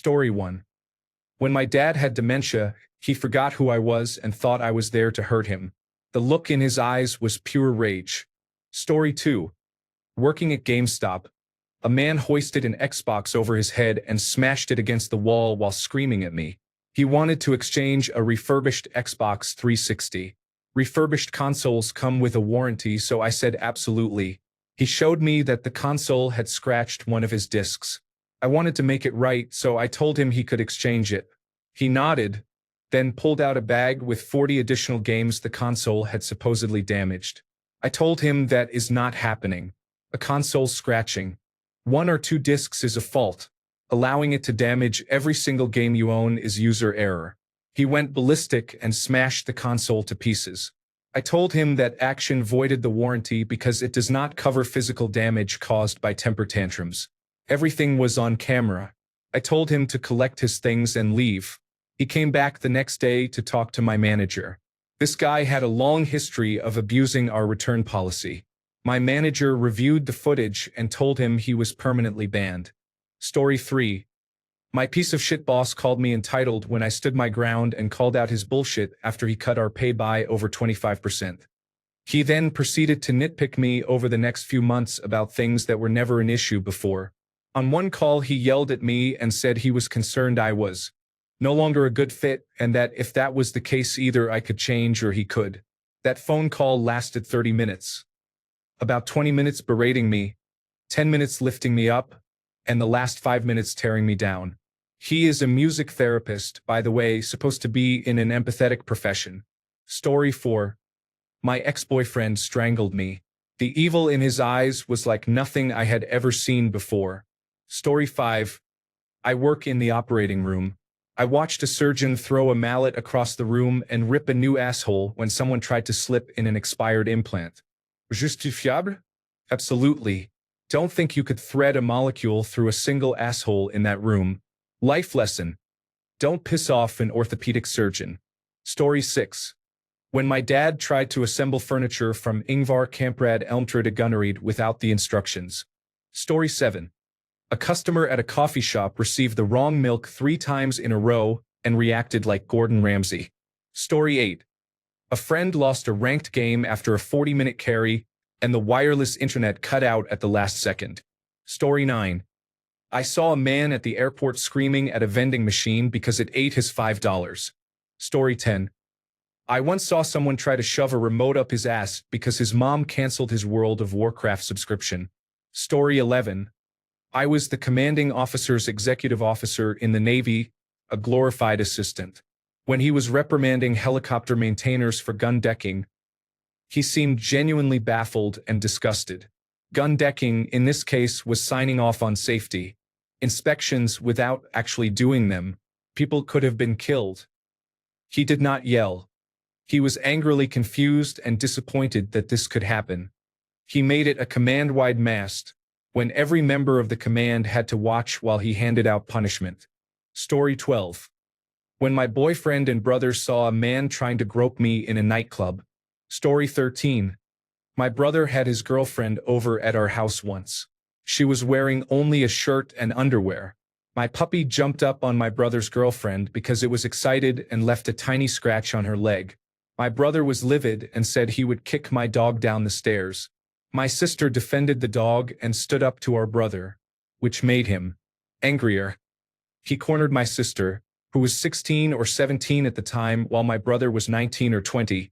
Story 1. When my dad had dementia, he forgot who I was and thought I was there to hurt him. The look in his eyes was pure rage. Story 2. Working at GameStop, a man hoisted an Xbox over his head and smashed it against the wall while screaming at me. He wanted to exchange a refurbished Xbox 360. Refurbished consoles come with a warranty, so I said absolutely. He showed me that the console had scratched one of his discs. I wanted to make it right, so I told him he could exchange it. He nodded, then pulled out a bag with 40 additional games the console had supposedly damaged. I told him that is not happening. A console scratching one or two discs is a fault. Allowing it to damage every single game you own is user error. He went ballistic and smashed the console to pieces. I told him that action voided the warranty because it does not cover physical damage caused by temper tantrums. Everything was on camera. I told him to collect his things and leave. He came back the next day to talk to my manager. This guy had a long history of abusing our return policy. My manager reviewed the footage and told him he was permanently banned. Story 3. My piece of shit boss called me entitled when I stood my ground and called out his bullshit after he cut our pay by over 25%. He then proceeded to nitpick me over the next few months about things that were never an issue before. On one call he yelled at me and said he was concerned I was no longer a good fit and that if that was the case either I could change or he could. That phone call lasted 30 minutes. About 20 minutes berating me, 10 minutes lifting me up, and the last 5 minutes tearing me down. He is a music therapist, by the way, supposed to be in an empathetic profession. Story 4. My ex-boyfriend strangled me. The evil in his eyes was like nothing I had ever seen before. Story 5. I work in the operating room. I watched a surgeon throw a mallet across the room and rip a new asshole when someone tried to slip in an expired implant. Justifiable? Absolutely. Don't think you could thread a molecule through a single asshole in that room. Life lesson. Don't piss off an orthopedic surgeon. Story 6. When my dad tried to assemble furniture from Ingvar Kamprad Elmträd Gunnerid without the instructions. Story 7. A customer at a coffee shop received the wrong milk 3 times in a row and reacted like Gordon Ramsay. Story 8. A friend lost a ranked game after a 40-minute carry, and the wireless internet cut out at the last second. Story 9. I saw a man at the airport screaming at a vending machine because it ate his $5. Story 10. I once saw someone try to shove a remote up his ass because his mom canceled his World of Warcraft subscription. Story 11. I was the commanding officer's executive officer in the Navy, a glorified assistant. When he was reprimanding helicopter maintainers for gun decking, he seemed genuinely baffled and disgusted. Gun decking, in this case, was signing off on safety. Inspections without actually doing them. People could have been killed. He did not yell. He was angrily confused and disappointed that this could happen. He made it a command-wide mast, when every member of the command had to watch while he handed out punishment. Story 12. When my boyfriend and brother saw a man trying to grope me in a nightclub. Story 13. My brother had his girlfriend over at our house once. She was wearing only a shirt and underwear. My puppy jumped up on my brother's girlfriend because it was excited and left a tiny scratch on her leg. My brother was livid and said he would kick my dog down the stairs. My sister defended the dog and stood up to our brother, which made him angrier. He cornered my sister, who was 16 or 17 at the time while my brother was 19 or 20,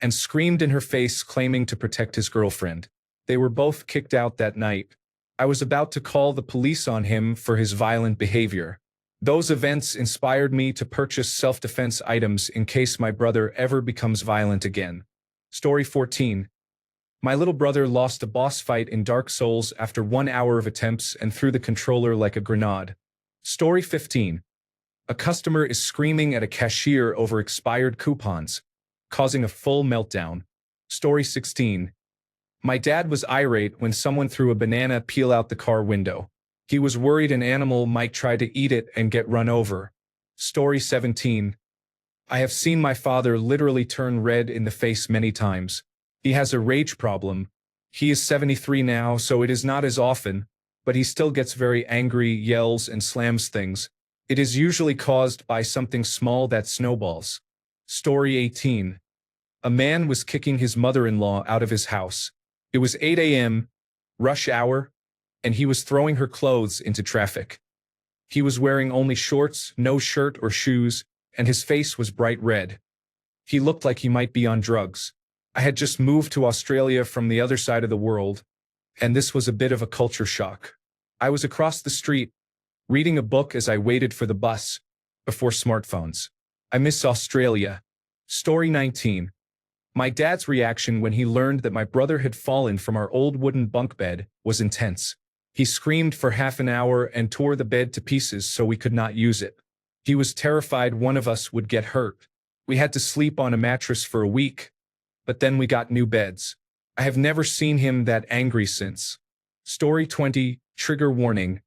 and screamed in her face claiming to protect his girlfriend. They were both kicked out that night. I was about to call the police on him for his violent behavior. Those events inspired me to purchase self-defense items in case my brother ever becomes violent again. Story 14. My little brother lost a boss fight in Dark Souls after 1 hour of attempts and threw the controller like a grenade. Story 15. A customer is screaming at a cashier over expired coupons, causing a full meltdown. Story 16. My dad was irate when someone threw a banana peel out the car window. He was worried an animal might try to eat it and get run over. Story 17. I have seen my father literally turn red in the face many times. He has a rage problem. He is 73 now, so it is not as often, but he still gets very angry, yells, and slams things. It is usually caused by something small that snowballs. Story 18. A man was kicking his mother-in-law out of his house. It was 8 a.m., rush hour, and he was throwing her clothes into traffic. He was wearing only shorts, no shirt or shoes, and his face was bright red. He looked like he might be on drugs. I had just moved to Australia from the other side of the world, and this was a bit of a culture shock. I was across the street, reading a book as I waited for the bus, before smartphones. I miss Australia. Story 19. My dad's reaction when he learned that my brother had fallen from our old wooden bunk bed was intense. He screamed for half an hour and tore the bed to pieces so we could not use it. He was terrified one of us would get hurt. We had to sleep on a mattress for a week, but then we got new beds. I have never seen him that angry since. Story 20. Trigger warning.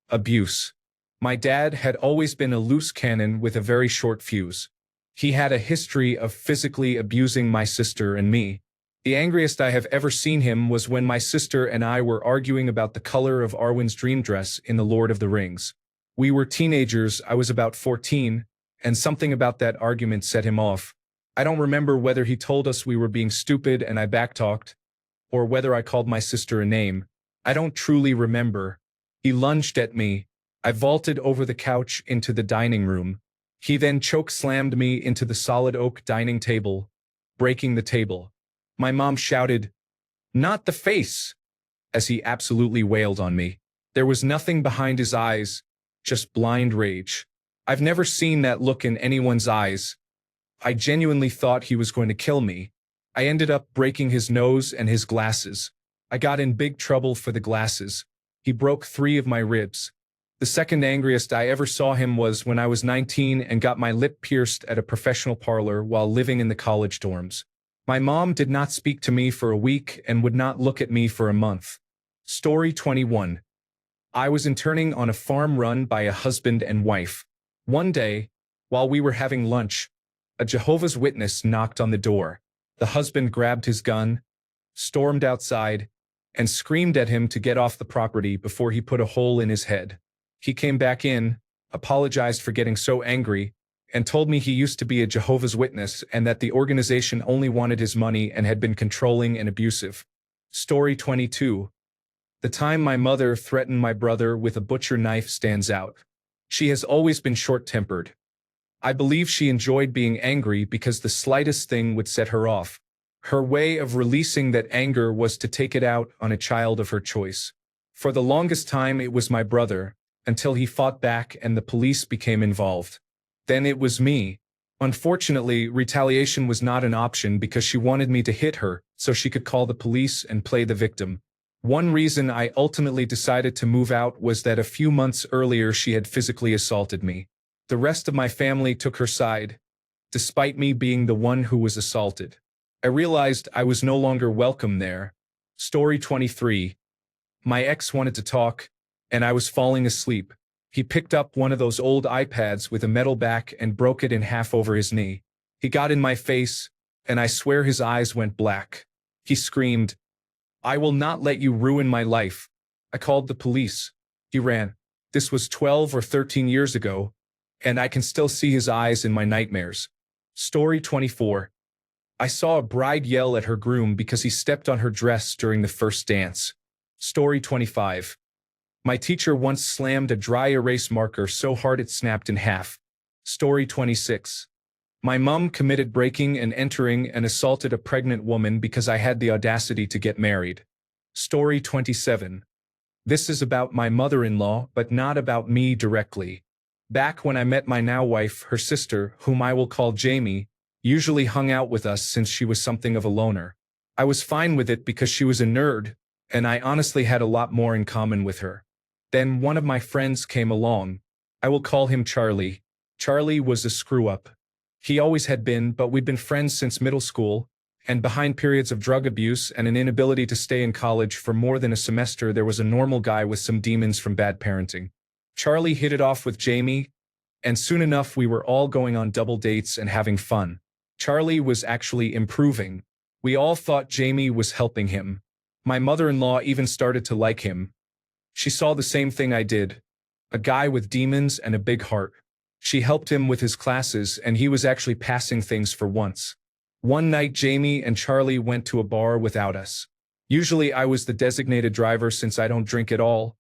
Abuse. My dad had always been a loose cannon with a very short fuse. He had a history of physically abusing my sister and me. The angriest I have ever seen him was when my sister and I were arguing about the color of Arwen's dream dress in The Lord of the Rings. We were teenagers, I was about 14, and something about that argument set him off. I don't remember whether he told us we were being stupid and I backtalked, or whether I called my sister a name. I don't truly remember. He lunged at me. I vaulted over the couch into the dining room. He then choke-slammed me into the solid oak dining table, breaking the table. My mom shouted, "Not the face!" as he absolutely wailed on me. There was nothing behind his eyes, just blind rage. I've never seen that look in anyone's eyes. I genuinely thought he was going to kill me. I ended up breaking his nose and his glasses. I got in big trouble for the glasses. He broke 3 of my ribs. The second angriest I ever saw him was when I was 19 and got my lip pierced at a professional parlor while living in the college dorms. My mom did not speak to me for a week and would not look at me for a month. Story 21. I was interning on a farm run by a husband and wife. One day, while we were having lunch, a Jehovah's Witness knocked on the door. The husband grabbed his gun, stormed outside, and screamed at him to get off the property before he put a hole in his head. He came back in, apologized for getting so angry, and told me he used to be a Jehovah's Witness and that the organization only wanted his money and had been controlling and abusive. Story 22. The time my mother threatened my brother with a butcher knife stands out. She has always been short-tempered. I believe she enjoyed being angry because the slightest thing would set her off. Her way of releasing that anger was to take it out on a child of her choice. For the longest time it was my brother, until he fought back and the police became involved. Then it was me. Unfortunately, retaliation was not an option because she wanted me to hit her so she could call the police and play the victim. One reason I ultimately decided to move out was that a few months earlier she had physically assaulted me. The rest of my family took her side, despite me being the one who was assaulted. I realized I was no longer welcome there. Story 23. My ex wanted to talk, and I was falling asleep. He picked up one of those old iPads with a metal back and broke it in half over his knee. He got in my face, and I swear his eyes went black. He screamed, "I will not let you ruin my life." I called the police. He ran. This was 12 or 13 years ago, and I can still see his eyes in my nightmares. Story 24. I saw a bride yell at her groom because he stepped on her dress during the first dance. Story 25. My teacher once slammed a dry erase marker so hard it snapped in half. Story 26. My mom committed breaking and entering and assaulted a pregnant woman because I had the audacity to get married. Story 27. This is about my mother-in-law, but not about me directly. Back when I met my now wife, her sister, whom I will call Jamie, usually hung out with us since she was something of a loner. I was fine with it because she was a nerd, and I honestly had a lot more in common with her. Then one of my friends came along. I will call him Charlie. Charlie was a screw-up. He always had been, but we'd been friends since middle school, and behind periods of drug abuse and an inability to stay in college for more than a semester, there was a normal guy with some demons from bad parenting. Charlie hit it off with Jamie, and soon enough we were all going on double dates and having fun. Charlie was actually improving. We all thought Jamie was helping him. My mother-in-law even started to like him. She saw the same thing I did. a guy with demons and a big heart. She helped him with his classes, and he was actually passing things for once. One night, Jamie and Charlie went to a bar without us. Usually I was the designated driver since I don't drink at all,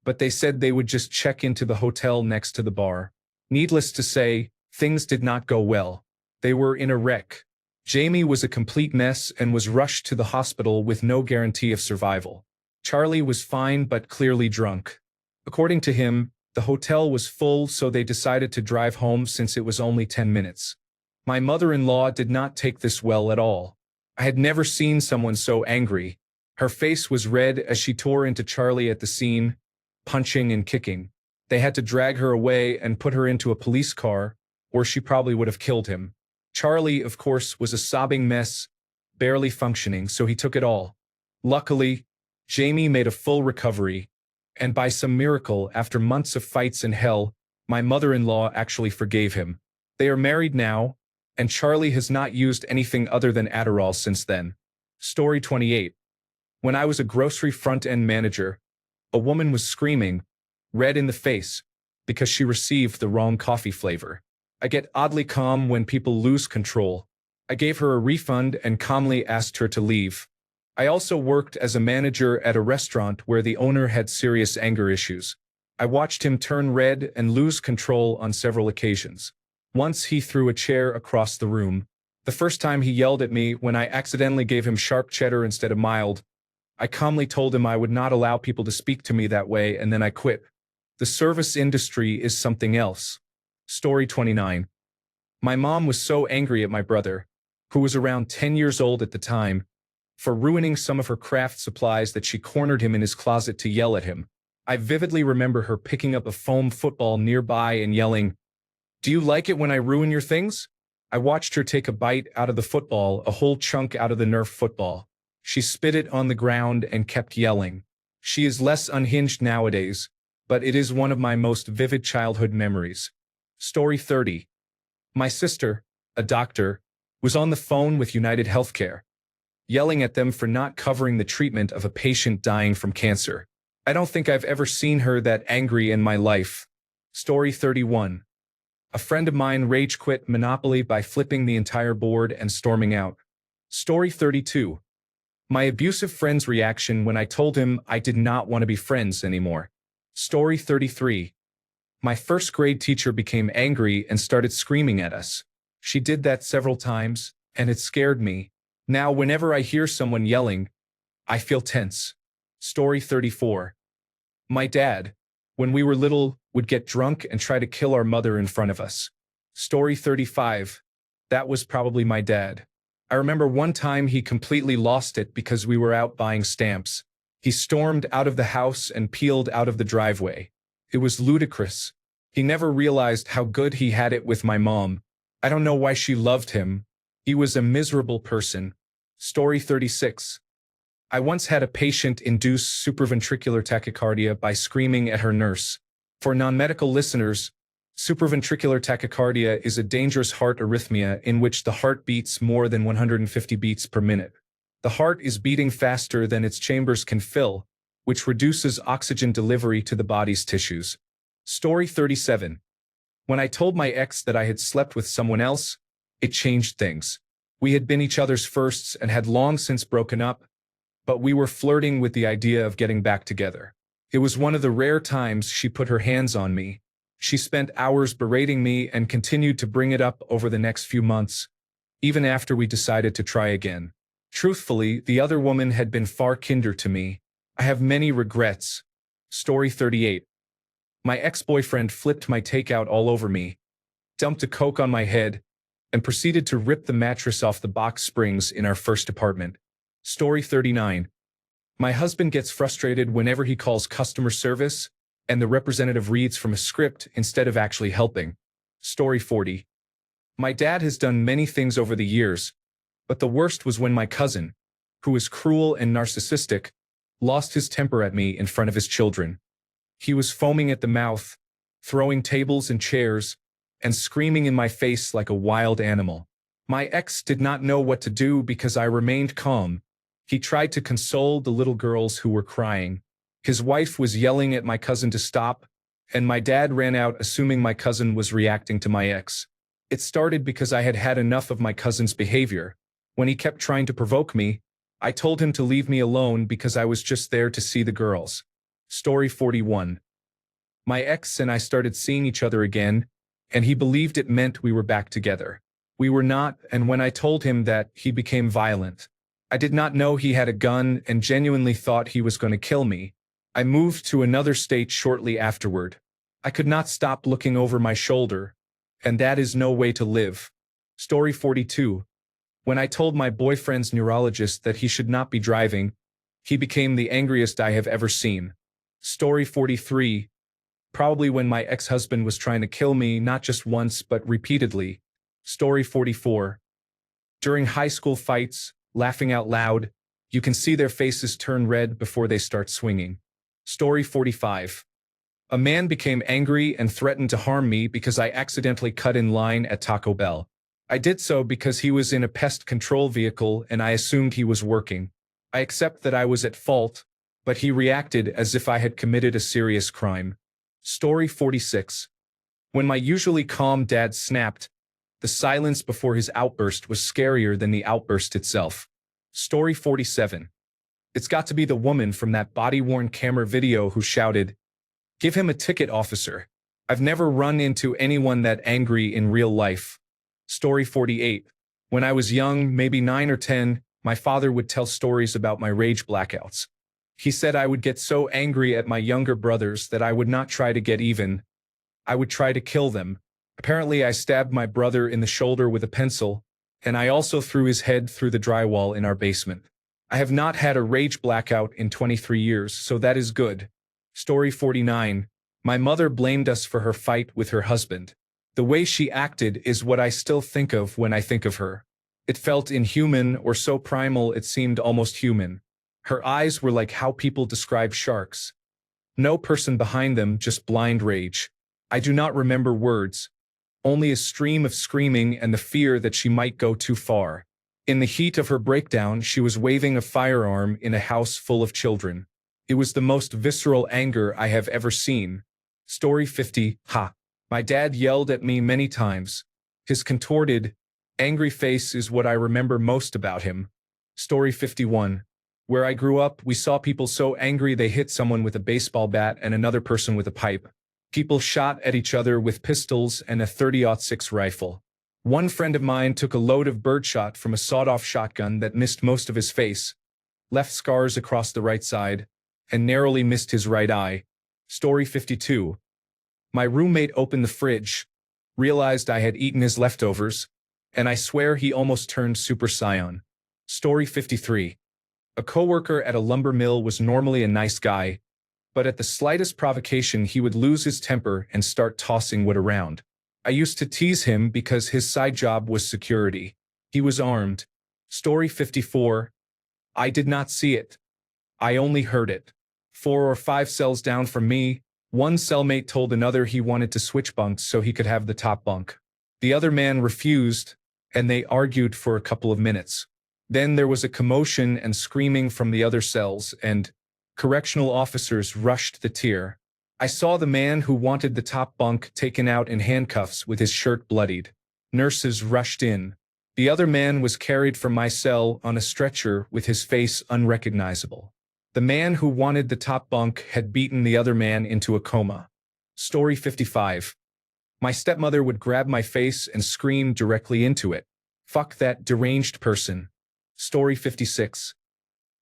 but they said they would just check into the hotel next to the bar. Needless to say, things did not go well. They were in a wreck. Jamie was a complete mess and was rushed to the hospital with no guarantee of survival. Charlie was fine but clearly drunk. According to him, the hotel was full, so they decided to drive home since it was only 10 minutes. My mother-in-law did not take this well at all. I had never seen someone so angry. Her face was red as she tore into Charlie at the scene, punching and kicking. They had to drag her away and put her into a police car, or she probably would have killed him. Charlie, of course, was a sobbing mess, barely functioning, so he took it all. Luckily, Jamie made a full recovery, and by some miracle, after months of fights and hell, my mother-in-law actually forgave him. They are married now, and Charlie has not used anything other than Adderall since then. Story 28. When I was a grocery front-end manager, a woman was screaming, red in the face, because she received the wrong coffee flavor. I get oddly calm when people lose control. I gave her a refund and calmly asked her to leave. I also worked as a manager at a restaurant where the owner had serious anger issues. I watched him turn red and lose control on several occasions. Once he threw a chair across the room. The first time he yelled at me when I accidentally gave him sharp cheddar instead of mild. I calmly told him I would not allow people to speak to me that way, and then I quit. The service industry is something else. Story 29. My mom was so angry at my brother, who was around 10 years old at the time, for ruining some of her craft supplies that she cornered him in his closet to yell at him. I vividly remember her picking up a foam football nearby and yelling, "Do you like it when I ruin your things?" I watched her take a bite out of the football, a whole chunk out of the Nerf football. She spit it on the ground and kept yelling. She is less unhinged nowadays, but it is one of my most vivid childhood memories. Story 30. My sister, a doctor, was on the phone with United Healthcare, yelling at them for not covering the treatment of a patient dying from cancer. I don't think I've ever seen her that angry in my life. Story 31. A friend of mine rage quit Monopoly by flipping the entire board and storming out. Story 32. My abusive friend's reaction when I told him I did not want to be friends anymore. Story 33. My first grade teacher became angry and started screaming at us. She did that several times, and it scared me. Now, whenever I hear someone yelling, I feel tense. Story 34. My dad, when we were little, would get drunk and try to kill our mother in front of us. Story 35. That was probably my dad. I remember one time he completely lost it because we were out buying stamps. He stormed out of the house and peeled out of the driveway. It was ludicrous. He never realized how good he had it with my mom. I don't know why she loved him. He was a miserable person. Story 36. I once had a patient induce supraventricular tachycardia by screaming at her nurse. For non-medical listeners, supraventricular tachycardia is a dangerous heart arrhythmia in which the heart beats more than 150 beats per minute. The heart is beating faster than its chambers can fill, which reduces oxygen delivery to the body's tissues. Story 37. When I told my ex that I had slept with someone else, it changed things. We had been each other's firsts and had long since broken up, but we were flirting with the idea of getting back together. It was one of the rare times she put her hands on me. She spent hours berating me and continued to bring it up over the next few months, even after we decided to try again. Truthfully, the other woman had been far kinder to me. I have many regrets. Story 38. My ex-boyfriend flipped my takeout all over me, dumped a Coke on my head, and proceeded to rip the mattress off the box springs in our first apartment. Story 39. My husband gets frustrated whenever he calls customer service, and the representative reads from a script instead of actually helping. Story 40. My dad has done many things over the years, but the worst was when my cousin, who is cruel and narcissistic, lost his temper at me in front of his children. He was foaming at the mouth, throwing tables and chairs, and screaming in my face like a wild animal. My ex did not know what to do because I remained calm. He tried to console the little girls who were crying. His wife was yelling at my cousin to stop. and my dad ran out assuming my cousin was reacting to my ex. It started because I had had enough of my cousin's behavior. When he kept trying to provoke me, I told him to leave me alone because I was just there to see the girls. Story 41. My ex and I started seeing each other again, and he believed it meant we were back together. We were not, and when I told him that, he became violent. I did not know he had a gun and genuinely thought he was going to kill me. I moved to another state shortly afterward. I could not stop looking over my shoulder, and that is no way to live. Story 42. When I told my boyfriend's neurologist that he should not be driving, he became the angriest I have ever seen. Story 43. Probably when my ex-husband was trying to kill me not just once but repeatedly. Story 44. During high school fights, laughing out loud, you can see their faces turn red before they start swinging. Story 45. A man became angry and threatened to harm me because I accidentally cut in line at Taco Bell. I did so because he was in a pest control vehicle and I assumed he was working. I accept that I was at fault, but he reacted as if I had committed a serious crime. Story 46. When my usually calm dad snapped, the silence before his outburst was scarier than the outburst itself. Story 47. It's got to be the woman from that body-worn camera video who shouted, "Give him a ticket, officer." I've never run into anyone that angry in real life. Story 48. When I was young, maybe 9 or 10, my father would tell stories about my rage blackouts. He said I would get so angry at my younger brothers that I would not try to get even. I would try to kill them. Apparently, I stabbed my brother in the shoulder with a pencil, and I also threw his head through the drywall in our basement. I have not had a rage blackout in 23 years, so that is good. Story 49. My mother blamed us for her fight with her husband. The way she acted is what I still think of when I think of her. It felt inhuman or so primal it seemed almost human. Her eyes were like how people describe sharks. No person behind them, just blind rage. I do not remember words. Only a stream of screaming and the fear that she might go too far. In the heat of her breakdown, she was waving a firearm in a house full of children. It was the most visceral anger I have ever seen. Story 50. Ha! My dad yelled at me many times. His contorted, angry face is what I remember most about him. Story 51. Where I grew up, we saw people so angry they hit someone with a baseball bat and another person with a pipe. People shot at each other with pistols and a .30-06 rifle. One friend of mine took a load of birdshot from a sawed-off shotgun that missed most of his face, left scars across the right side, and narrowly missed his right eye. Story 52. My roommate opened the fridge, realized I had eaten his leftovers, and I swear he almost turned Super Saiyan. Story 53. A coworker at a lumber mill was normally a nice guy, but at the slightest provocation he would lose his temper and start tossing wood around. I used to tease him because his side job was security. He was armed. Story 54. I did not see it. I only heard it. 4 or 5 cells down from me, one cellmate told another he wanted to switch bunks so he could have the top bunk. The other man refused, and they argued for a couple of minutes. Then there was a commotion and screaming from the other cells, and correctional officers rushed the tier. I saw the man who wanted the top bunk taken out in handcuffs with his shirt bloodied. Nurses rushed in. The other man was carried from my cell on a stretcher with his face unrecognizable. The man who wanted the top bunk had beaten the other man into a coma. Story 55. My stepmother would grab my face and scream directly into it. Fuck that deranged person. Story 56.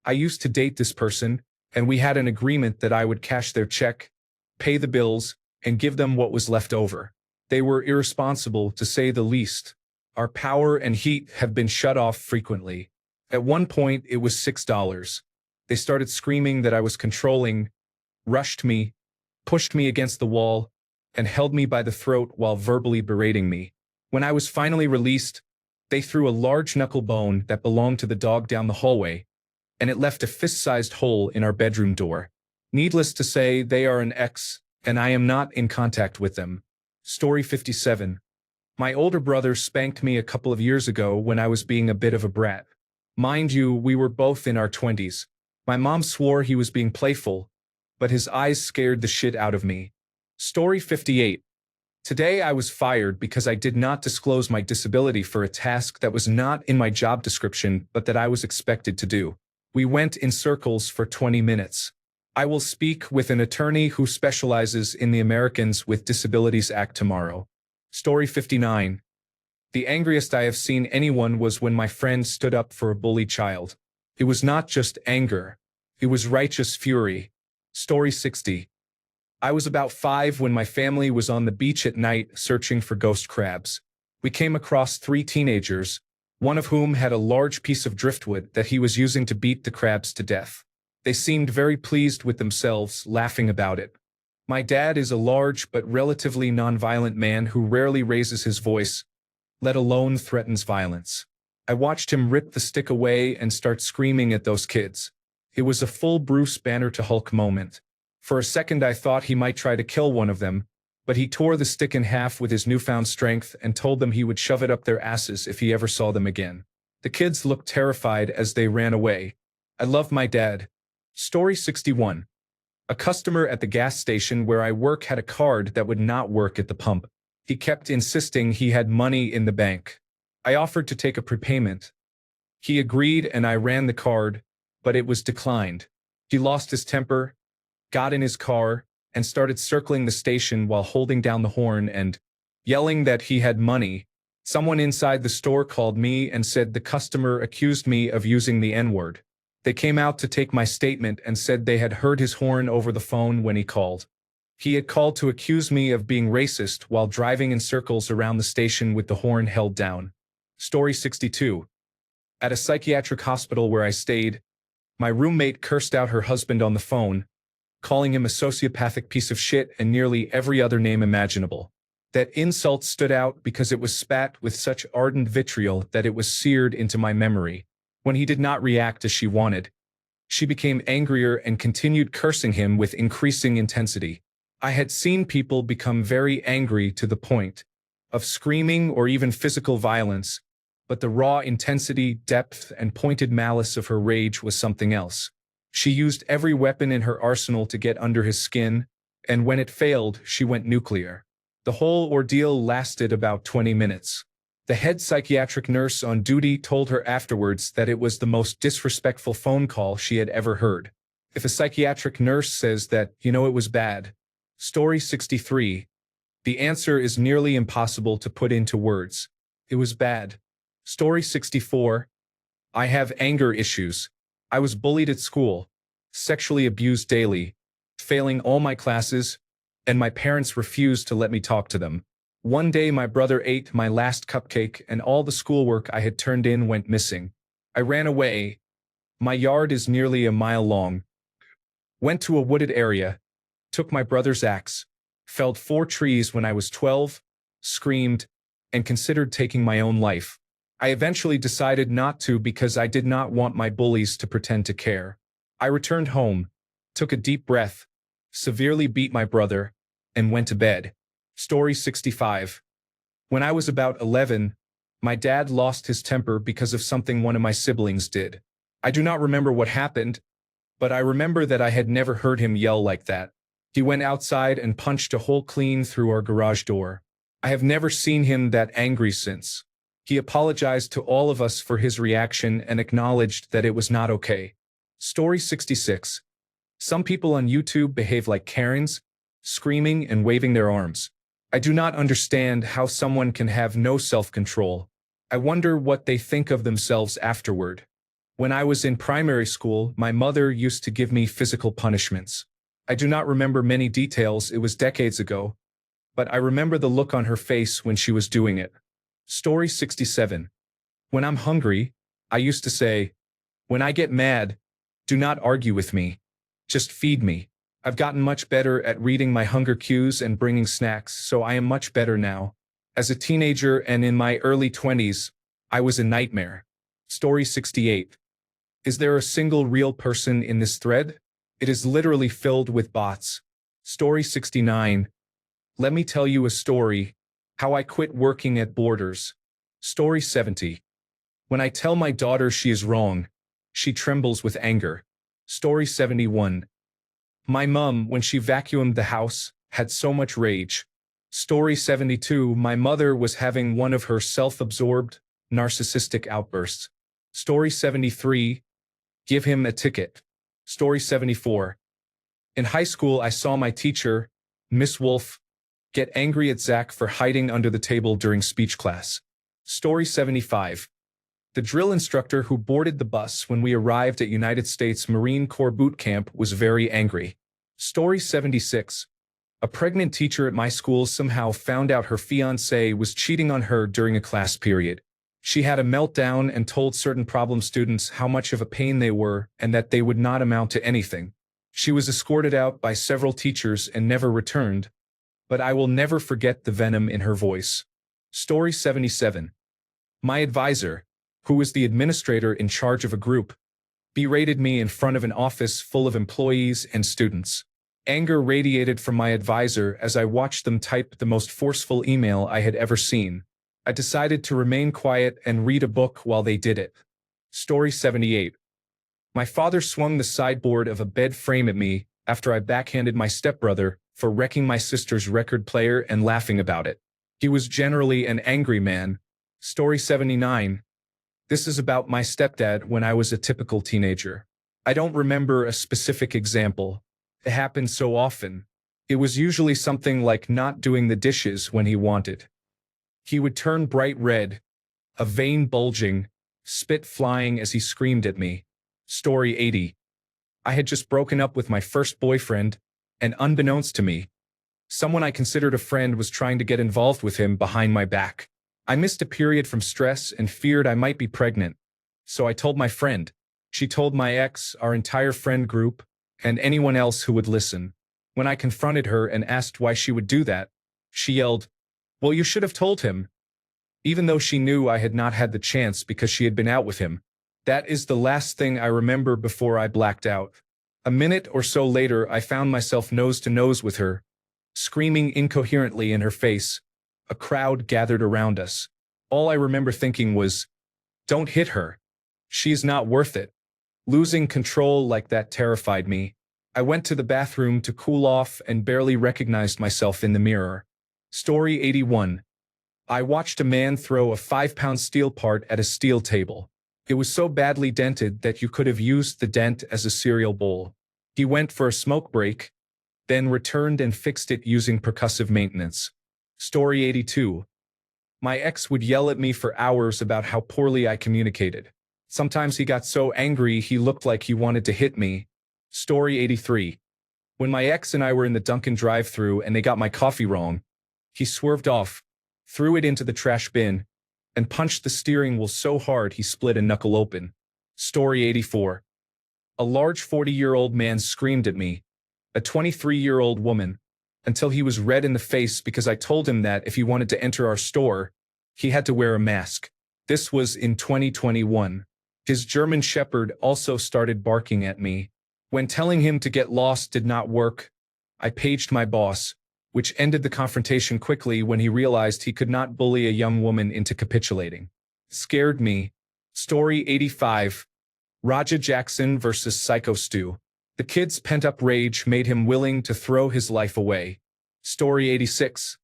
I used to date this person, and we had an agreement that I would cash their check, pay the bills, and give them what was left over. They were irresponsible, to say the least. Our power and heat have been shut off frequently. At one point, it was $6. They started screaming that I was controlling, rushed me, pushed me against the wall, and held me by the throat while verbally berating me. When I was finally released, they threw a large knuckle bone that belonged to the dog down the hallway, and it left a fist-sized hole in our bedroom door. Needless to say, they are an ex, and I am not in contact with them. Story 57. My older brother spanked me a couple of years ago when I was being a bit of a brat. Mind you, we were both in our 20s. My mom swore he was being playful, but his eyes scared the shit out of me. Story 58. Today I was fired because I did not disclose my disability for a task that was not in my job description but that I was expected to do. We went in circles for 20 minutes. I will speak with an attorney who specializes in the Americans with Disabilities Act tomorrow. Story 59. The angriest I have seen anyone was when my friend stood up for a bullied child. It was not just anger. It was righteous fury. Story 60. I was about 5 when my family was on the beach at night searching for ghost crabs. We came across 3 teenagers, one of whom had a large piece of driftwood that he was using to beat the crabs to death. They seemed very pleased with themselves, laughing about it. My dad is a large but relatively nonviolent man who rarely raises his voice, let alone threatens violence. I watched him rip the stick away and start screaming at those kids. It was a full Bruce Banner to Hulk moment. For a second I thought he might try to kill one of them, but he tore the stick in half with his newfound strength and told them he would shove it up their asses if he ever saw them again. The kids looked terrified as they ran away. I love my dad. Story 61. A customer at the gas station where I work had a card that would not work at the pump. He kept insisting he had money in the bank. I offered to take a prepayment. He agreed and I ran the card, but it was declined. He lost his temper, got in his car, and started circling the station while holding down the horn and yelling that he had money. Someone inside the store called me and said the customer accused me of using the N-word. They came out to take my statement and said they had heard his horn over the phone when he called. He had called to accuse me of being racist while driving in circles around the station with the horn held down. Story 62. At a psychiatric hospital where I stayed, my roommate cursed out her husband on the phone, calling him a sociopathic piece of shit and nearly every other name imaginable. That insult stood out because it was spat with such ardent vitriol that it was seared into my memory. When he did not react as she wanted, she became angrier and continued cursing him with increasing intensity. I had seen people become very angry to the point of screaming or even physical violence, but the raw intensity, depth, and pointed malice of her rage was something else. She used every weapon in her arsenal to get under his skin, and when it failed, she went nuclear. The whole ordeal lasted about 20 minutes. The head psychiatric nurse on duty told her afterwards that it was the most disrespectful phone call she had ever heard. If a psychiatric nurse says that, you know, it was bad. Story 63. The answer is nearly impossible to put into words. It was bad. Story 64. I have anger issues. I was bullied at school, sexually abused daily, failing all my classes, and my parents refused to let me talk to them. One day my brother ate my last cupcake and all the schoolwork I had turned in went missing. I ran away. My yard is nearly a mile long. Went to a wooded area, took my brother's axe, felled 4 trees when I was 12, screamed, and considered taking my own life. I eventually decided not to because I did not want my bullies to pretend to care. I returned home, took a deep breath, severely beat my brother, and went to bed. Story 65. When I was about 11, my dad lost his temper because of something one of my siblings did. I do not remember what happened, but I remember that I had never heard him yell like that. He went outside and punched a hole clean through our garage door. I have never seen him that angry since. He apologized to all of us for his reaction and acknowledged that it was not okay. Story 66. Some people on YouTube behave like Karens, screaming and waving their arms. I do not understand how someone can have no self-control. I wonder what they think of themselves afterward. When I was in primary school, my mother used to give me physical punishments. I do not remember many details, it was decades ago, but I remember the look on her face when she was doing it. Story 67. When I'm hungry, I used to say, when I get mad, do not argue with me. Just feed me. I've gotten much better at reading my hunger cues and bringing snacks, so I am much better now. As a teenager and in my early 20s, I was a nightmare. Story 68. Is there a single real person in this thread? It is literally filled with bots. Story 69. Let me tell you a story. How I quit working at Borders. Story 70. When I tell my daughter she is wrong, she trembles with anger. Story 71. My mum, when she vacuumed the house, had so much rage. Story 72. My mother was having one of her self-absorbed, narcissistic outbursts. Story 73. Give him a ticket. Story 74. In high school, I saw my teacher, Miss Wolf, get angry at Zach for hiding under the table during speech class. Story 75. The drill instructor who boarded the bus when we arrived at United States Marine Corps boot camp was very angry. Story 76. A pregnant teacher at my school somehow found out her fiancé was cheating on her during a class period. She had a meltdown and told certain problem students how much of a pain they were and that they would not amount to anything. She was escorted out by several teachers and never returned, but I will never forget the venom in her voice. Story 77. My advisor, who was the administrator in charge of a group, berated me in front of an office full of employees and students. Anger radiated from my advisor as I watched them type the most forceful email I had ever seen. I decided to remain quiet and read a book while they did it. Story 78. My father swung the sideboard of a bed frame at me after I backhanded my stepbrother for wrecking my sister's record player and laughing about it. He was generally an angry man. Story 79. This is about my stepdad when I was a typical teenager. I don't remember a specific example. It happened so often. It was usually something like not doing the dishes when he wanted. He would turn bright red, a vein bulging, spit flying as he screamed at me. Story 80. I had just broken up with my first boyfriend, and unbeknownst to me, someone I considered a friend was trying to get involved with him behind my back. I missed a period from stress and feared I might be pregnant. So I told my friend. She told my ex, our entire friend group, and anyone else who would listen. When I confronted her and asked why she would do that, she yelled, "Well, you should have told him." Even though she knew I had not had the chance because she had been out with him. That is the last thing I remember before I blacked out. A minute or so later, I found myself nose to nose with her, screaming incoherently in her face. A crowd gathered around us. All I remember thinking was, "Don't hit her. She's not worth it." Losing control like that terrified me. I went to the bathroom to cool off and barely recognized myself in the mirror. Story 81. I watched a man throw a 5-pound steel part at a steel table. It was so badly dented that you could have used the dent as a cereal bowl. He went for a smoke break, then returned and fixed it using percussive maintenance. Story 82. My ex would yell at me for hours about how poorly I communicated. Sometimes he got so angry he looked like he wanted to hit me. Story 83. When my ex and I were in the Dunkin' drive-thru and they got my coffee wrong, he swerved off, threw it into the trash bin, and punched the steering wheel so hard he split a knuckle open. Story 84. A large 40-year-old man screamed at me, a 23-year-old woman, until he was red in the face because I told him that if he wanted to enter our store, he had to wear a mask. This was in 2021. His German Shepherd also started barking at me. When telling him to get lost did not work, I paged my boss, which ended the confrontation quickly when he realized he could not bully a young woman into capitulating. Scared me. Story 85. Raja Jackson versus Psycho Stu. The kid's pent-up rage made him willing to throw his life away. Story 86.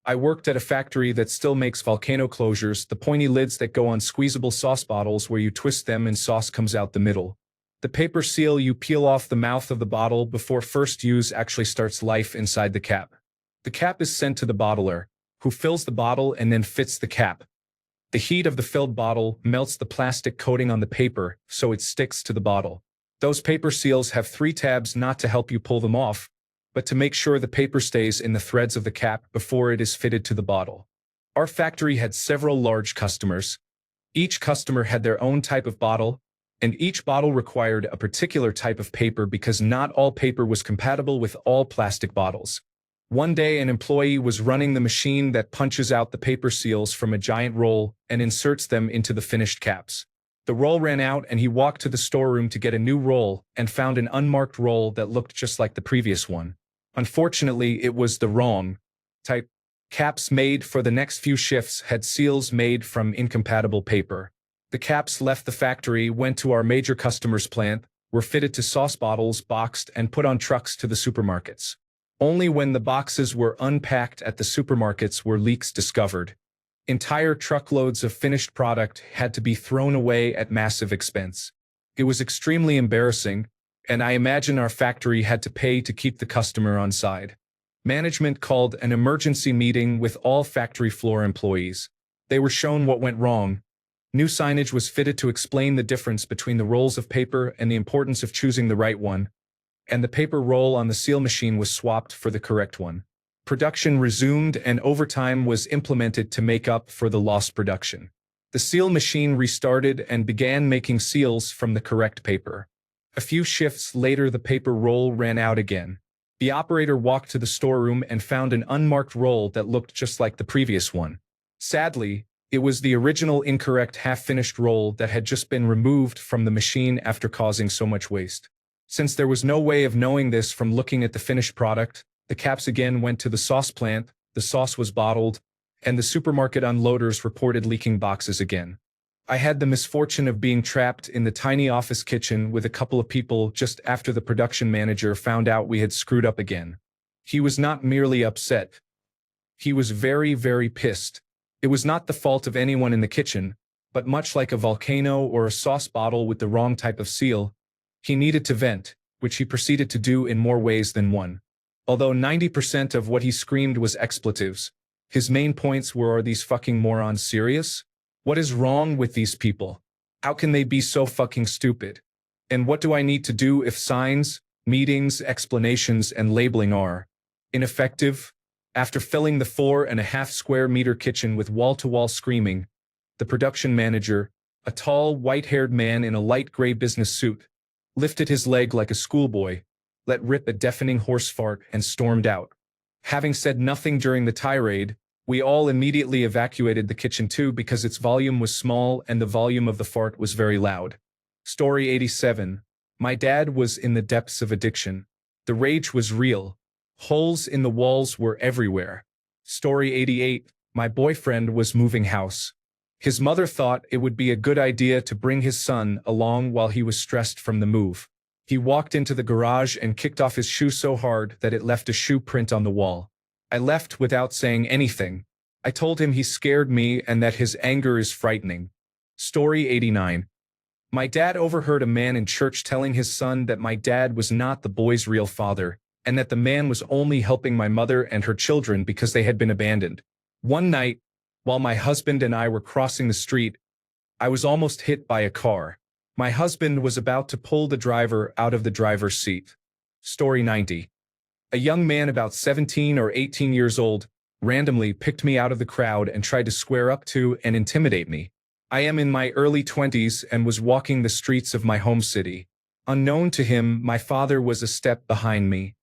I worked at a factory that still makes volcano closures, the pointy lids that go on squeezable sauce bottles where you twist them and sauce comes out the middle. The paper seal you peel off the mouth of the bottle before first use actually starts life inside the cap. The cap is sent to the bottler, who fills the bottle and then fits the cap. The heat of the filled bottle melts the plastic coating on the paper, so it sticks to the bottle. Those paper seals have 3 tabs not to help you pull them off, but to make sure the paper stays in the threads of the cap before it is fitted to the bottle. Our factory had several large customers. Each customer had their own type of bottle, and each bottle required a particular type of paper because not all paper was compatible with all plastic bottles. One day, an employee was running the machine that punches out the paper seals from a giant roll and inserts them into the finished caps. The roll ran out and he walked to the storeroom to get a new roll and found an unmarked roll that looked just like the previous one. Unfortunately, it was the wrong type. Caps made for the next few shifts had seals made from incompatible paper. The caps left the factory, went to our major customer's plant, were fitted to sauce bottles, boxed, and put on trucks to the supermarkets. Only when the boxes were unpacked at the supermarkets were leaks discovered. Entire truckloads of finished product had to be thrown away at massive expense. It was extremely embarrassing, and I imagine our factory had to pay to keep the customer on side. Management called an emergency meeting with all factory floor employees. They were shown what went wrong. New signage was fitted to explain the difference between the rolls of paper and the importance of choosing the right one, and the paper roll on the seal machine was swapped for the correct one. Production resumed and overtime was implemented to make up for the lost production. The seal machine restarted and began making seals from the correct paper. A few shifts later, the paper roll ran out again. The operator walked to the storeroom and found an unmarked roll that looked just like the previous one. Sadly, it was the original incorrect half-finished roll that had just been removed from the machine after causing so much waste. Since there was no way of knowing this from looking at the finished product, the caps again went to the sauce plant, the sauce was bottled, and the supermarket unloaders reported leaking boxes again. I had the misfortune of being trapped in the tiny office kitchen with a couple of people just after the production manager found out we had screwed up again. He was not merely upset. He was very, very pissed. It was not the fault of anyone in the kitchen, but much like a volcano or a sauce bottle with the wrong type of seal, he needed to vent, which he proceeded to do in more ways than one. Although 90% of what he screamed was expletives, his main points were, "Are these fucking morons serious? What is wrong with these people? How can they be so fucking stupid? And what do I need to do if signs, meetings, explanations, and labeling are ineffective?" After filling the 4.5 square meter kitchen with wall-to-wall screaming, the production manager, a tall, white-haired man in a light gray business suit, lifted his leg like a schoolboy, let rip a deafening horse fart, and stormed out. Having said nothing during the tirade, we all immediately evacuated the kitchen too because its volume was small and the volume of the fart was very loud. Story 87. My dad was in the depths of addiction. The rage was real. Holes in the walls were everywhere. Story 88. My boyfriend was moving house. His mother thought it would be a good idea to bring his son along while he was stressed from the move. He walked into the garage and kicked off his shoe so hard that it left a shoe print on the wall. I left without saying anything. I told him he scared me and that his anger is frightening. Story 89. My dad overheard a man in church telling his son that my dad was not the boy's real father, and that the man was only helping my mother and her children because they had been abandoned. One night, while my husband and I were crossing the street, I was almost hit by a car. My husband was about to pull the driver out of the driver's seat. Story 90. A young man about 17 or 18 years old randomly picked me out of the crowd and tried to square up to and intimidate me. I am in my early 20s and was walking the streets of my home city. Unknown to him, my father was a step behind me.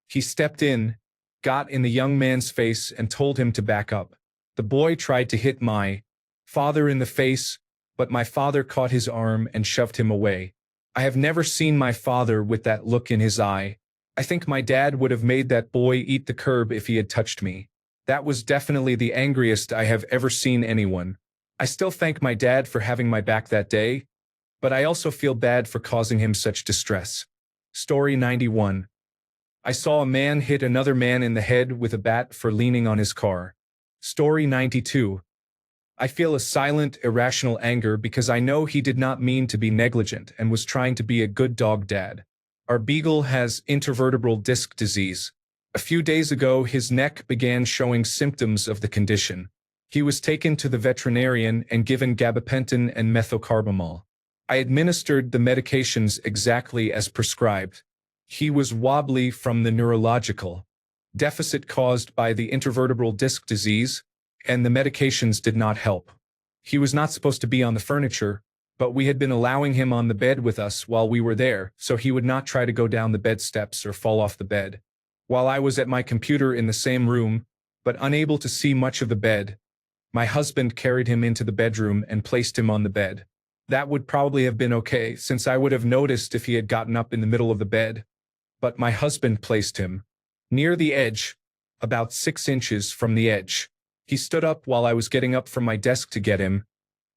He stepped in, got in the young man's face and told him to back up. The boy tried to hit my father in the face, but my father caught his arm and shoved him away. I have never seen my father with that look in his eye. I think my dad would have made that boy eat the curb if he had touched me. That was definitely the angriest I have ever seen anyone. I still thank my dad for having my back that day, but I also feel bad for causing him such distress. Story 91. I saw a man hit another man in the head with a bat for leaning on his car. Story 92. I feel a silent, irrational anger because I know he did not mean to be negligent and was trying to be a good dog dad. Our beagle has intervertebral disc disease. A few days ago, his neck began showing symptoms of the condition. He was taken to the veterinarian and given gabapentin and methocarbamol. I administered the medications exactly as prescribed. He was wobbly from the neurological deficit caused by the intervertebral disc disease, and the medications did not help. He was not supposed to be on the furniture, but we had been allowing him on the bed with us while we were there, so he would not try to go down the bed steps or fall off the bed. While I was at my computer in the same room, but unable to see much of the bed, my husband carried him into the bedroom and placed him on the bed. That would probably have been okay, since I would have noticed if he had gotten up in the middle of the bed. But my husband placed him near the edge, about 6 inches from the edge. He stood up while I was getting up from my desk to get him,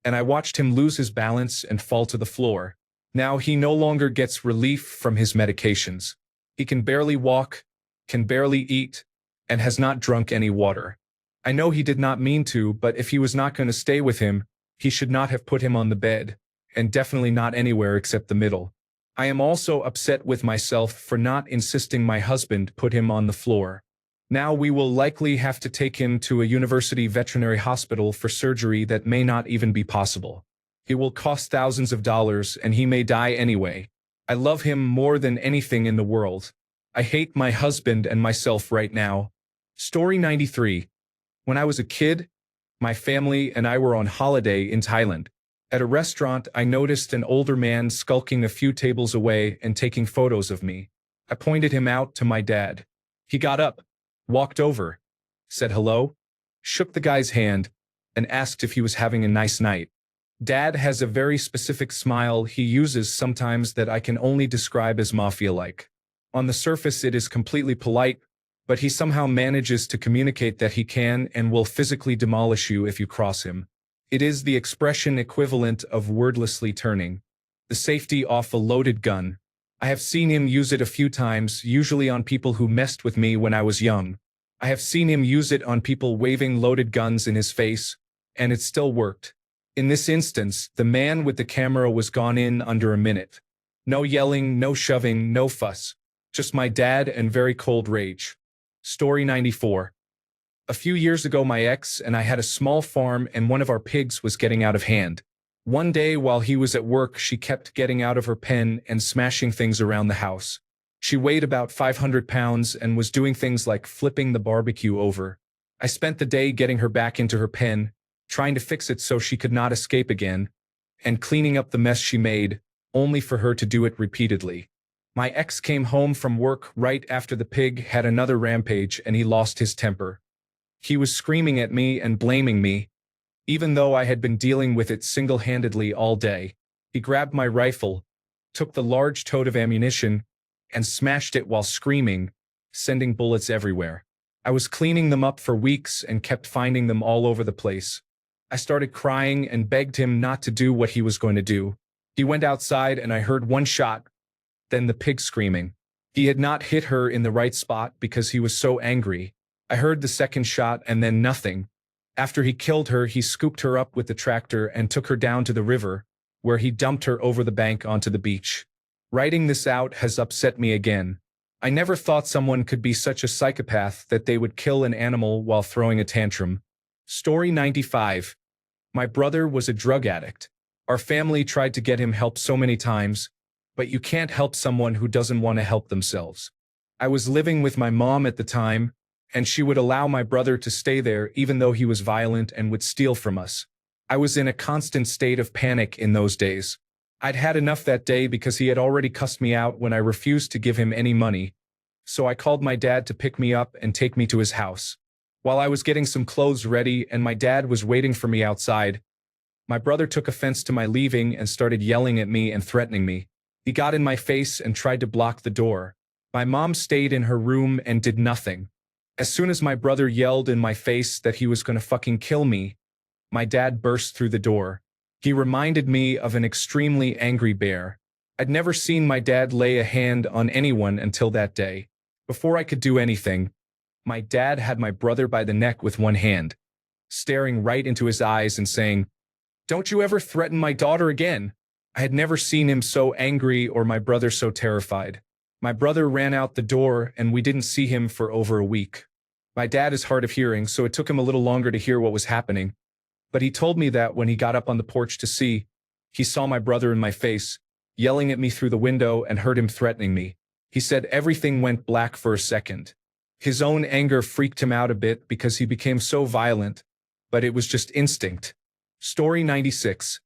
and I watched him lose his balance and fall to the floor. Now he no longer gets relief from his medications. He can barely walk, can barely eat, and has not drunk any water. I know he did not mean to, but if he was not going to stay with him, he should not have put him on the bed, and definitely not anywhere except the middle. I am also upset with myself for not insisting my husband put him on the floor. Now we will likely have to take him to a university veterinary hospital for surgery that may not even be possible. It will cost thousands of dollars and he may die anyway. I love him more than anything in the world. I hate my husband and myself right now. Story 93. When I was a kid, my family and I were on holiday in Thailand. At a restaurant, I noticed an older man skulking a few tables away and taking photos of me. I pointed him out to my dad. He got up, walked over, said hello, shook the guy's hand, and asked if he was having a nice night. Dad has a very specific smile he uses sometimes that I can only describe as mafia-like. On the surface it is completely polite, but he somehow manages to communicate that he can and will physically demolish you if you cross him. It is the expression equivalent of wordlessly turning the safety off a loaded gun. I have seen him use it a few times, usually on people who messed with me when I was young. I have seen him use it on people waving loaded guns in his face, and it still worked. In this instance, the man with the camera was gone in under a minute. No yelling, no shoving, no fuss. Just my dad and very cold rage. Story 94. A few years ago my ex and I had a small farm and one of our pigs was getting out of hand. One day while he was at work she kept getting out of her pen and smashing things around the house. She weighed about 500 pounds and was doing things like flipping the barbecue over. I spent the day getting her back into her pen, trying to fix it so she could not escape again, and cleaning up the mess she made, only for her to do it repeatedly. My ex came home from work right after the pig had another rampage and he lost his temper. He was screaming at me and blaming me, even though I had been dealing with it single-handedly all day. He grabbed my rifle, took the large tote of ammunition, and smashed it while screaming, sending bullets everywhere. I was cleaning them up for weeks and kept finding them all over the place. I started crying and begged him not to do what he was going to do. He went outside and I heard one shot, then the pig screaming. He had not hit her in the right spot because he was so angry. I heard the second shot and then nothing. After he killed her, he scooped her up with the tractor and took her down to the river, where he dumped her over the bank onto the beach. Writing this out has upset me again. I never thought someone could be such a psychopath that they would kill an animal while throwing a tantrum. Story 95. My brother was a drug addict. Our family tried to get him help so many times, but you can't help someone who doesn't want to help themselves. I was living with my mom at the time, and she would allow my brother to stay there even though he was violent and would steal from us. I was in a constant state of panic in those days. I'd had enough that day because he had already cussed me out when I refused to give him any money, so I called my dad to pick me up and take me to his house. While I was getting some clothes ready and my dad was waiting for me outside, my brother took offense to my leaving and started yelling at me and threatening me. He got in my face and tried to block the door. My mom stayed in her room and did nothing. As soon as my brother yelled in my face that he was gonna fucking kill me, my dad burst through the door. He reminded me of an extremely angry bear. I'd never seen my dad lay a hand on anyone until that day. Before I could do anything, my dad had my brother by the neck with one hand, staring right into his eyes and saying, "Don't you ever threaten my daughter again." I had never seen him so angry or my brother so terrified. My brother ran out the door and we didn't see him for over a week. My dad is hard of hearing, so it took him a little longer to hear what was happening. But he told me that when he got up on the porch to see, he saw my brother in my face, yelling at me through the window and heard him threatening me. He said everything went black for a second. His own anger freaked him out a bit because he became so violent, but it was just instinct. Story 96.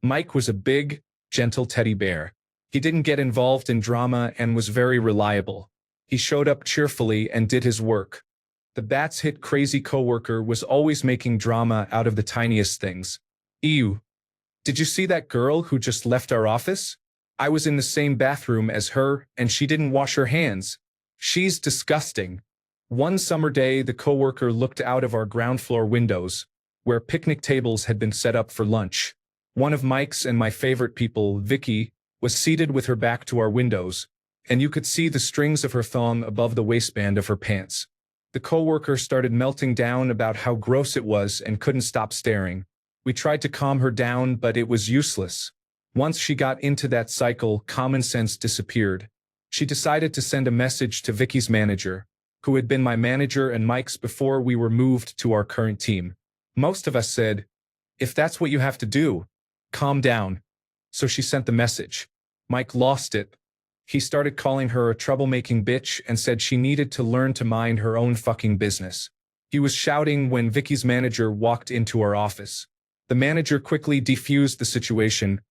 Mike was a big, gentle teddy bear. He didn't get involved in drama and was very reliable. He showed up cheerfully and did his work. The Bats hit crazy coworker was always making drama out of the tiniest things. Ew. Did you see that girl who just left our office? I was in the same bathroom as her and she didn't wash her hands. She's disgusting. One summer day, the coworker looked out of our ground floor windows, where picnic tables had been set up for lunch. One of Mike's and my favorite people, Vicky, was seated with her back to our windows, and you could see the strings of her thong above the waistband of her pants. The coworker started melting down about how gross it was and couldn't stop staring. We tried to calm her down, but it was useless. Once she got into that cycle, common sense disappeared. She decided to send a message to Vicky's manager, who had been my manager and Mike's before we were moved to our current team. Most of us said, "If that's what you have to do, calm down." So she sent the message. Mike lost it. He started calling her a troublemaking bitch and said she needed to learn to mind her own fucking business. He was shouting when Vicky's manager walked into our office. The manager quickly defused the situation,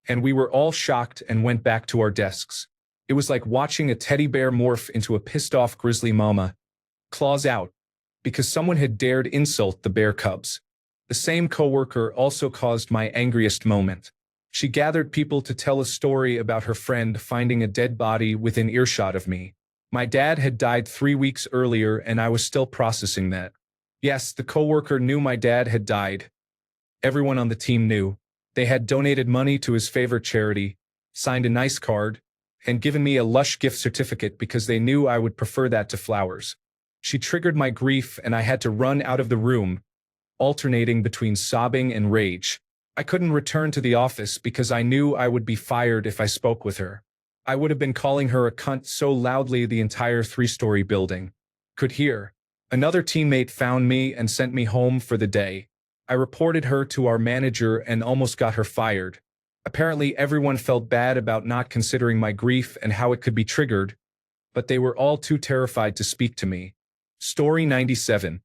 and we were all shocked and went back to our desks. It was like watching a teddy bear morph into a pissed-off grizzly mama. Claws out, because someone had dared insult the bear cubs. The same coworker also caused my angriest moment. She gathered people to tell a story about her friend finding a dead body within earshot of me. My dad had died 3 weeks earlier, and I was still processing that. Yes, the coworker knew my dad had died. Everyone on the team knew. They had donated money to his favorite charity, signed a nice card, and given me a lush gift certificate because they knew I would prefer that to flowers. She triggered my grief, and I had to run out of the room, alternating between sobbing and rage. I couldn't return to the office because I knew I would be fired if I spoke with her. I would have been calling her a cunt so loudly the entire 3-story building could hear. Another teammate found me and sent me home for the day. I reported her to our manager and almost got her fired. Apparently everyone felt bad about not considering my grief and how it could be triggered, but they were all too terrified to speak to me. Story 97.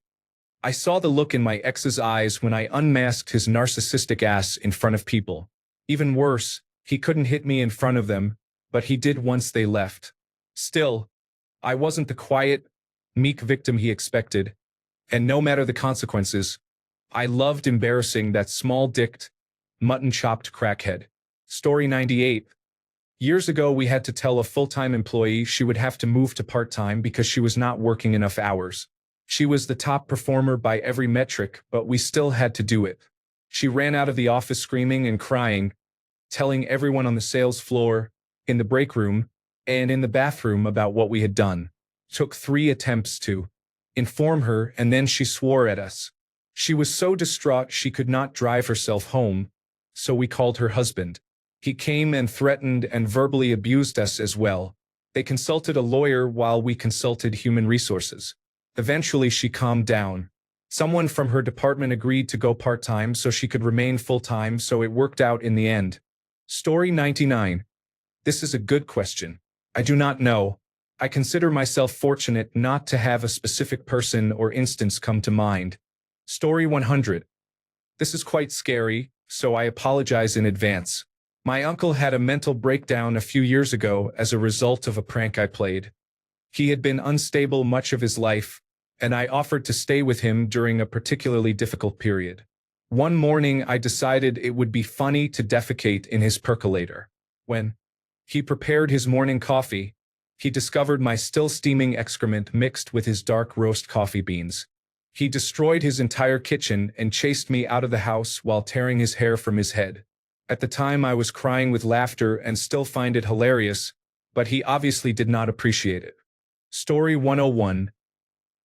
I saw the look in my ex's eyes when I unmasked his narcissistic ass in front of people. Even worse, he couldn't hit me in front of them, but he did once they left. Still, I wasn't the quiet, meek victim he expected, and no matter the consequences, I loved embarrassing that small-dicked, mutton-chopped crackhead. Story 98. Years ago, we had to tell a full-time employee she would have to move to part-time because she was not working enough hours. She was the top performer by every metric, but we still had to do it. She ran out of the office screaming and crying, telling everyone on the sales floor, in the break room, and in the bathroom about what we had done. Took 3 attempts to inform her, and then she swore at us. She was so distraught she could not drive herself home, so we called her husband. He came and threatened and verbally abused us as well. They consulted a lawyer while we consulted human resources. Eventually she calmed down. Someone from her department agreed to go part-time so she could remain full-time, so it worked out in the end. Story 99. This is a good question. I do not know. I consider myself fortunate not to have a specific person or instance come to mind. Story 100. This is quite scary, so I apologize in advance. My uncle had a mental breakdown a few years ago as a result of a prank I played. He had been unstable much of his life, and I offered to stay with him during a particularly difficult period. One morning I decided it would be funny to defecate in his percolator. When he prepared his morning coffee, he discovered my still steaming excrement mixed with his dark roast coffee beans. He destroyed his entire kitchen and chased me out of the house while tearing his hair from his head. At the time I was crying with laughter and still find it hilarious, but he obviously did not appreciate it. Story 101.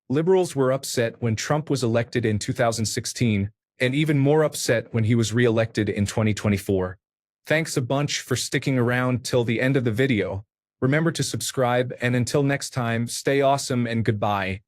Liberals were upset when Trump was elected in 2016, and even more upset when he was re-elected in 2024. Thanks a bunch for sticking around till the end of the video. Remember to subscribe, and until next time, stay awesome and goodbye.